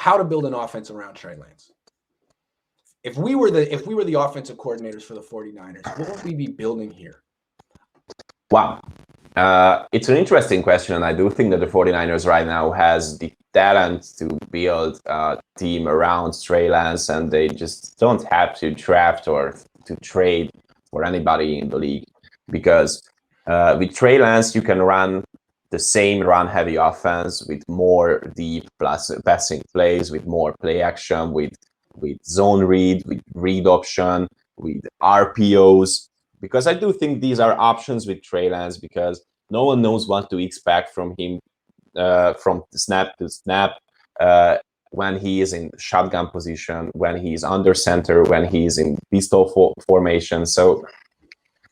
how to build an offense around Trey Lance. If we were the offensive coordinators for the 49ers, what would we be building here? Wow. It's an interesting question, and I do think that the 49ers right now has the talent to build a team around Trey Lance, and they just don't have to draft or to trade for anybody in the league, because with Trey Lance, you can run the same run-heavy offense with more deep passing plays, with more play action, with zone read, with read option, with RPOs. Because I do think these are options with Trey Lance, because no one knows what to expect from him from snap to snap, when he is in shotgun position, when he's under center, when he's in pistol formation. So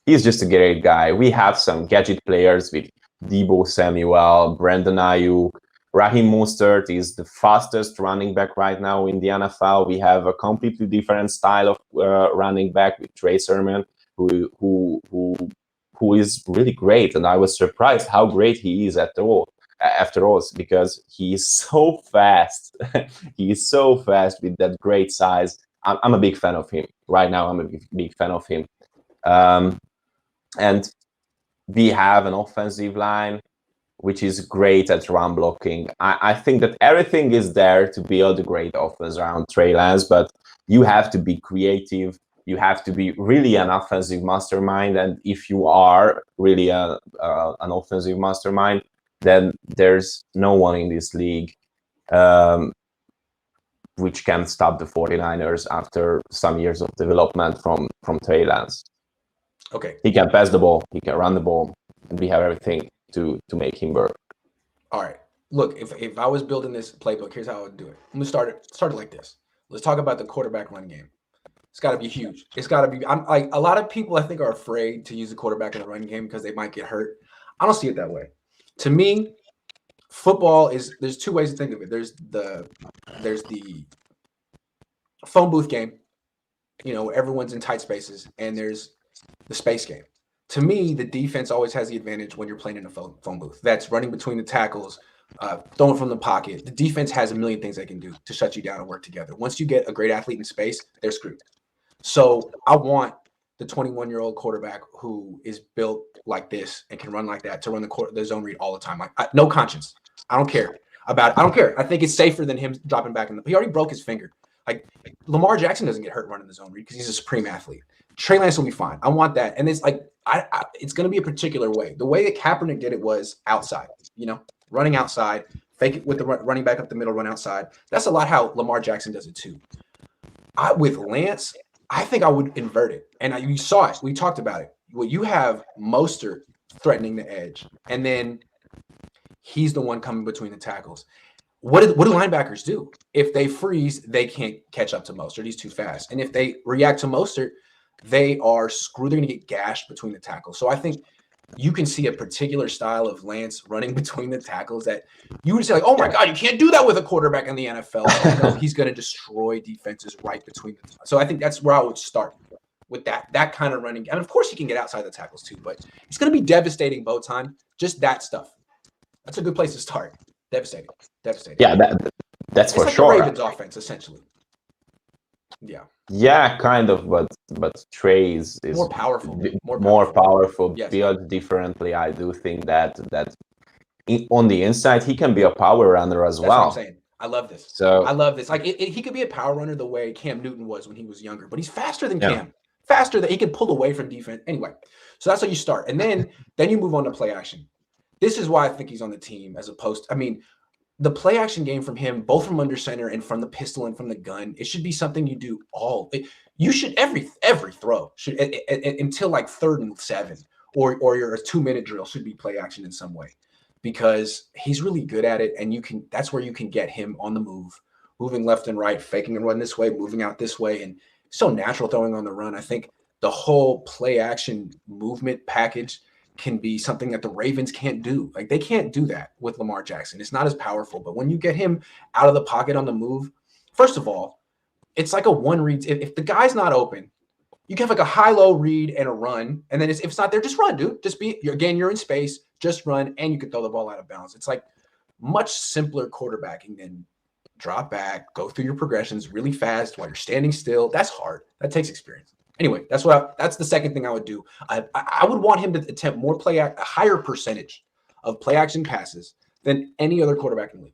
he's just a great guy. We have some gadget players with Deebo Samuel, Brandon Ayuk. Raheem Mostert is the fastest running back right now in the NFL. We have a completely different style of running back with Trey Sermon, who is really great, and I was surprised how great he is after all, because he is so fast. He is so fast with that great size. I'm a big fan of him right now. I'm a big fan of him, and we have an offensive line which is great at run blocking. I think that everything is there to build a great offense around Trey Lance, but you have to be creative. You have to be really an offensive mastermind. And if you are really an offensive mastermind, then there's no one in this league which can stop the 49ers after some years of development from Trey Lance. Okay. He can pass the ball, he can run the ball, and we have everything to make him work. All right. Look, if I was building this playbook, here's how I would do it. I'm gonna start it like this. Let's talk about the quarterback run game. It's got to be huge. It's got to be. I'm like, a lot of people I think are afraid to use the quarterback in the run game because they might get hurt. I don't see it that way. To me, football is, there's two ways to think of it. There's the phone booth game, everyone's in tight spaces, and there's the space game. To me, the defense always has the advantage when you're playing in a phone booth. That's running between the tackles, throwing from the pocket. The defense has a million things they can do to shut you down and work together. Once you get a great athlete in space, they're screwed. So I want the 21-year-old quarterback who is built like this and can run like that to run the zone read all the time. Like, no conscience. I don't care about it. I don't care. I think it's safer than him dropping back he already broke his finger. Like, Lamar Jackson doesn't get hurt running the zone read because he's a supreme athlete. Trey Lance will be fine. I want that. And it's like, it's going to be a particular way. The way that Kaepernick did it was outside, running outside, fake it with the running back up the middle, run outside. That's a lot how Lamar Jackson does it too. With Lance, I think I would invert it. And you saw it. We talked about it. Well, you have Mostert threatening the edge, and then he's the one coming between the tackles. What do linebackers do? If they freeze, they can't catch up to Mostert. He's too fast. And if they react to Mostert, they are screwed. They're going to get gashed between the tackles. So I think you can see a particular style of Lance running between the tackles that you would say, like, oh my God, you can't do that with a quarterback in the NFL. He's going to destroy defenses right between them. So I think that's where I would start with that kind of running. And of course he can get outside the tackles too, but it's going to be devastating both time. Just that stuff. That's a good place to start. Devastating. Yeah, that's for like sure. The Ravens offense, essentially. Yeah. Yeah, kind of, but Trey is more powerful. Yes. Built differently. I do think that on the inside he can be a power runner as well. That's what I'm saying. I love this. Like he could be a power runner the way Cam Newton was when he was younger, but he's faster than Cam. Faster that he can pull away from defense. Anyway, so that's how you start, and then you move on to play action. This is why I think he's on the team as opposed to, the play action game from him, both from under center and from the pistol and from the gun, it should be something you do you should every throw should until like 3rd and 7 or your 2-minute drill should be play action in some way, because he's really good at it. And that's where you can get him on the move, moving left and right, faking and run this way, moving out this way. And so natural throwing on the run. I think the whole play action movement package can be something that the Ravens can't do. Like, they can't do that with Lamar Jackson. It's not as powerful. But when you get him out of the pocket on the move, first of all, it's like a one read. If the guy's not open, you can have like a high-low read and a run. And then if it's not there, just run, dude. You're in space, just run, and you can throw the ball out of bounds. It's like much simpler quarterbacking than drop back, go through your progressions really fast while you're standing still. That's hard. That takes experience. Anyway, that's the second thing I would do. I would want him to attempt a higher percentage of play action passes than any other quarterback in the league.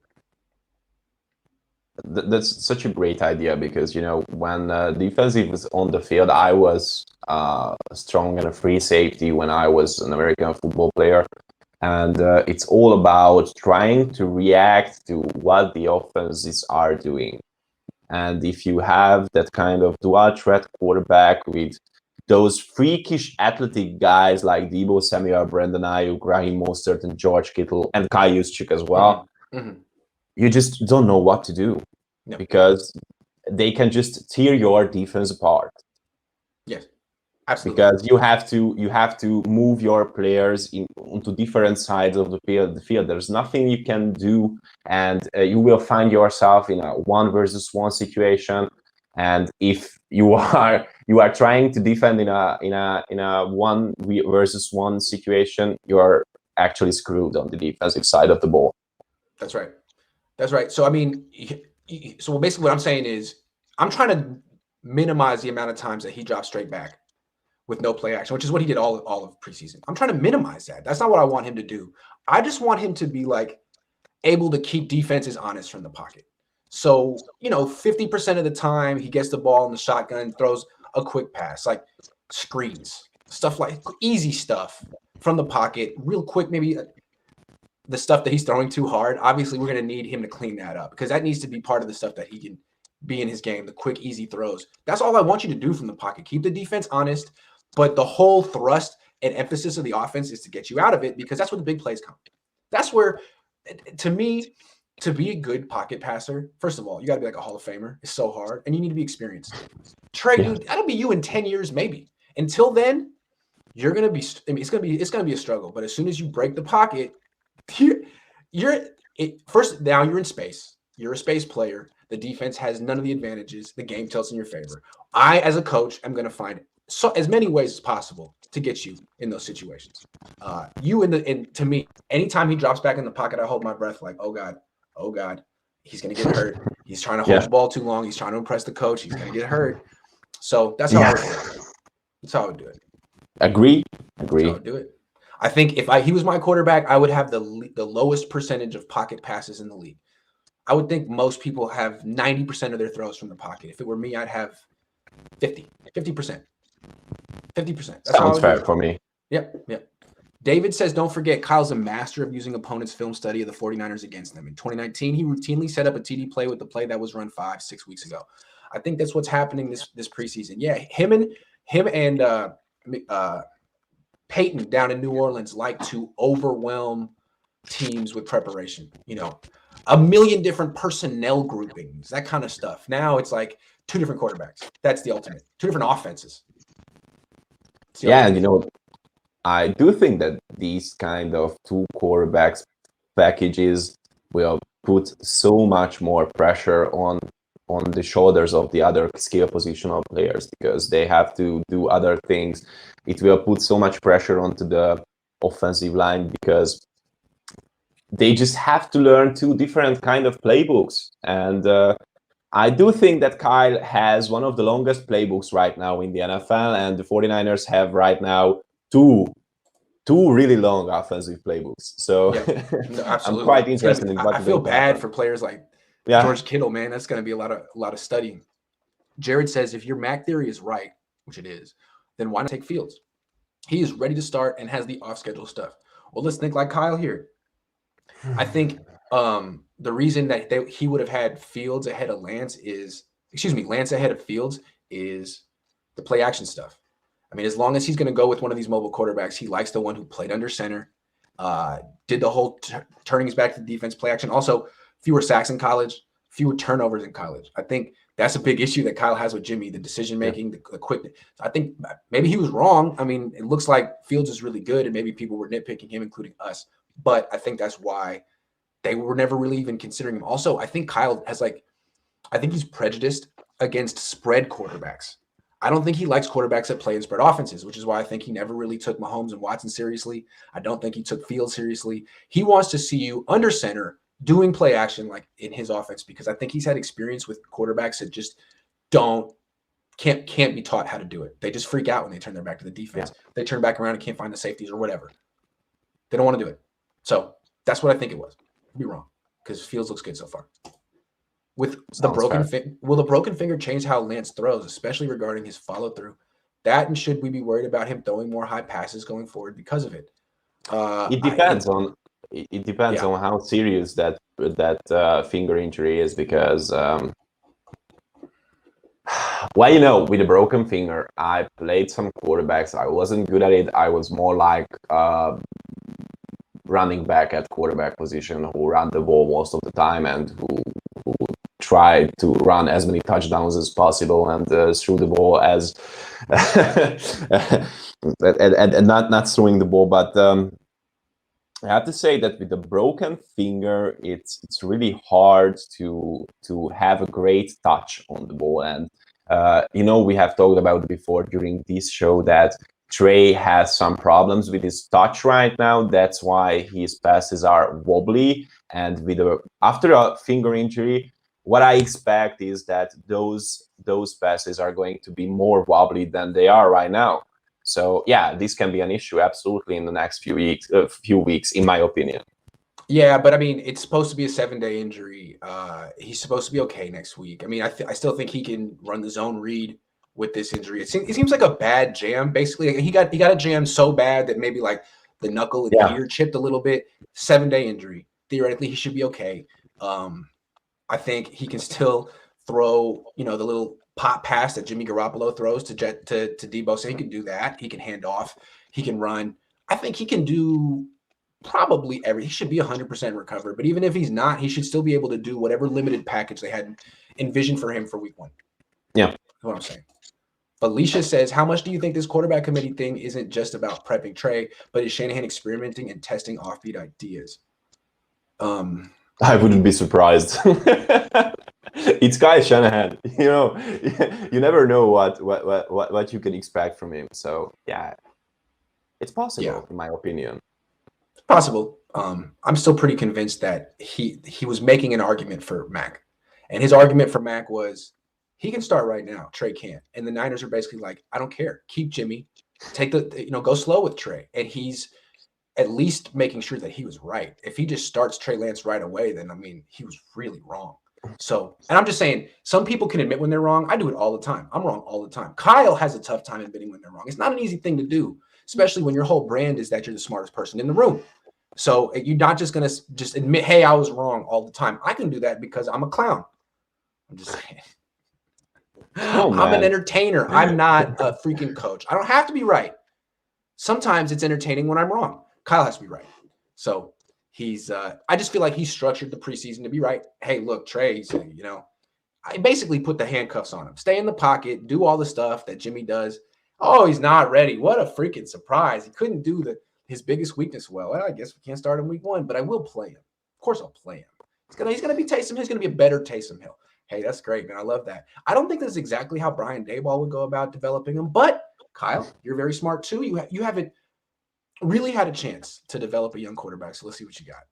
That's such a great idea because, when defensive was on the field, I was strong in a free safety when I was an American football player. And it's all about trying to react to what the offenses are doing. And if you have that kind of dual threat quarterback with those freakish athletic guys like Deebo Samuel, Brandon Ayuk, Raheem Mostert, and George Kittle, and Kyle Juszczyk as well, you just don't know what to do because they can just tear your defense apart. Yes, absolutely. Because you have to move your players onto different sides of the field. There's nothing you can do, and you will find yourself in a 1-versus-1 situation. And if you are trying to defend in a 1-versus-1 situation, you're actually screwed on the defensive side of the ball. That's right. So I mean, so basically what I'm saying is I'm trying to minimize the amount of times that he drops straight back with no play action, which is what he did all of preseason. I'm trying to minimize that. That's not what I want him to do. I just want him to be able to keep defenses honest from the pocket. So, 50% of the time he gets the ball in the shotgun and throws a quick pass, like screens, stuff like easy stuff from the pocket, real quick, maybe the stuff that he's throwing too hard. Obviously, we're going to need him to clean that up because that needs to be part of the stuff that he can be in his game, the quick, easy throws. That's all I want you to do from the pocket. Keep the defense honest, but the whole thrust and emphasis of the offense is to get you out of it because that's where the big plays come. That's where, to me, to be a good pocket passer, first of all, you got to be like a Hall of Famer. It's so hard, and you need to be experienced. Trey, dude, that'll be you in 10 years, maybe. Until then, you're gonna be. I mean, it's gonna be a struggle. But as soon as you break the pocket, first. Now you're in space. You're a space player. The defense has none of the advantages. The game tilts in your favor. I, as a coach, am gonna find as many ways as possible to get you in those situations. To me, anytime he drops back in the pocket, I hold my breath like, oh God, he's going to get hurt. He's trying to hold the ball too long. He's trying to impress the coach. He's going to get hurt. So that's how I would do it. That's how I would do it. Agree. That's how I would do it. I think if he was my quarterback, I would have the lowest percentage of pocket passes in the league. I would think most people have 90% of their throws from the pocket. If it were me, I'd have 50%. 50%. That's Sounds fair for me. Yep. David says, don't forget, Kyle's a master of using opponents' film study of the 49ers against them. In 2019, he routinely set up a TD play with the play that was run 5-6 weeks ago. I think that's what's happening this preseason. Yeah, him and Peyton down in New Orleans like to overwhelm teams with preparation. A million different personnel groupings, that kind of stuff. Now it's like 2 different quarterbacks. That's the ultimate. 2 different offenses. Yeah, I do think that these kind of 2 quarterbacks packages will put so much more pressure on the shoulders of the other skill positional players because they have to do other things. It will put so much pressure onto the offensive line because they just have to learn 2 different kind of playbooks. And I do think that Kyle has one of the longest playbooks right now in the NFL, and the 49ers have right now two really long offensive playbooks. So I'm quite interested in what I feel bad for players like George Kittle, man. That's going to be a lot of studying. Jared says, if your Mac theory is right, which it is, then why not take Fields? He is ready to start and has the off-schedule stuff. Well, let's think like Kyle here. I think the reason that he would have had Fields ahead of Lance ahead of Fields is the play action stuff. I mean, as long as he's going to go with one of these mobile quarterbacks, he likes the one who played under center, did the whole turning his back to the defense, play action. Also, fewer sacks in college, fewer turnovers in college. I think that's a big issue that Kyle has with Jimmy, the decision-making, the quickness. I think maybe he was wrong. I mean, it looks like Fields is really good, and maybe people were nitpicking him, including us. But I think that's why they were never really even considering him. Also, I think Kyle has I think he's prejudiced against spread quarterbacks. I don't think he likes quarterbacks that play in spread offenses, which is why I think he never really took Mahomes and Watson seriously. I don't think he took Fields seriously. He wants to see you under center doing play action like in his offense, because I think he's had experience with quarterbacks that just can't be taught how to do it. They just freak out when they turn their back to the defense. Yeah. They turn back around and can't find the safeties or whatever. They don't want to do it. So that's what I think it was. I'd be wrong because Fields looks good so far. With the broken will the broken finger change how Lance throws, especially regarding his follow through? That, and should we be worried about him throwing more high passes going forward because of it? It depends on how serious that finger injury is, because well, with a broken finger, I played some quarterbacks. I wasn't good at it. I was more like running back at quarterback position, who ran the ball most of the time and who tried to run as many touchdowns as possible and threw the ball as and not throwing the ball, but I have to say that with a broken finger, it's really hard to have a great touch on the ball. And we have talked about before during this show that Trey has some problems with his touch right now. That's why his passes are wobbly. And after a finger injury, what I expect is that those passes are going to be more wobbly than they are right now. So yeah, this can be an issue absolutely in the next few weeks, in my opinion. Yeah, but I mean, it's supposed to be a 7-day injury. He's supposed to be okay next week. I mean, I still think he can run the zone read with this injury. It seems like a bad jam. Basically, he got a jam so bad that maybe like the knuckle and ear chipped a little bit. 7-day injury. Theoretically, he should be okay. I think he can still throw, the little pop pass that Jimmy Garoppolo throws to Debo. So he can do that. He can hand off. He can run. I think he can do probably he should be 100% recovered. But even if he's not, he should still be able to do whatever limited package they had envisioned for him for week 1. Yeah. That's what I'm saying. Alicia says, how much do you think this quarterback committee thing isn't just about prepping Trey, but is Shanahan experimenting and testing offbeat ideas? I wouldn't be surprised. It's Kyle Shanahan. You never know what you can expect from him. So yeah, it's possible, in my opinion. It's possible. I'm still pretty convinced that he was making an argument for Mac, and his argument for Mac was he can start right now. Trey can't, and the Niners are basically like, I don't care. Keep Jimmy. Take go slow with Trey, and he's at least making sure that he was right. If he just starts Trey Lance right away, then I mean, he was really wrong. So, and I'm just saying, some people can admit when they're wrong. I do it all the time. I'm wrong all the time. Kyle has a tough time admitting when they're wrong. It's not an easy thing to do, especially when your whole brand is that you're the smartest person in the room. So you're not just going to just admit, hey, I was wrong all the time. I can do that because I'm a clown. I'm just saying. I'm an entertainer. I'm not a freaking coach. I don't have to be right. Sometimes it's entertaining when I'm wrong. Kyle has to be right. So he's I just feel like he's structured the preseason to be right. Hey, look, Trey, I basically put the handcuffs on him. Stay in the pocket, do all the stuff that Jimmy does. Oh, he's not ready. What a freaking surprise. He couldn't do his biggest weakness well. I guess we can't start in week 1, but I will play him. Of course I'll play him. He's gonna be Taysom. He's gonna be a better Taysom Hill. Hey, that's great, man. I love that. I don't think that's exactly how Brian Daboll would go about developing him, but Kyle, you're very smart too. You haven't really had a chance to develop a young quarterback, so let's see what you got.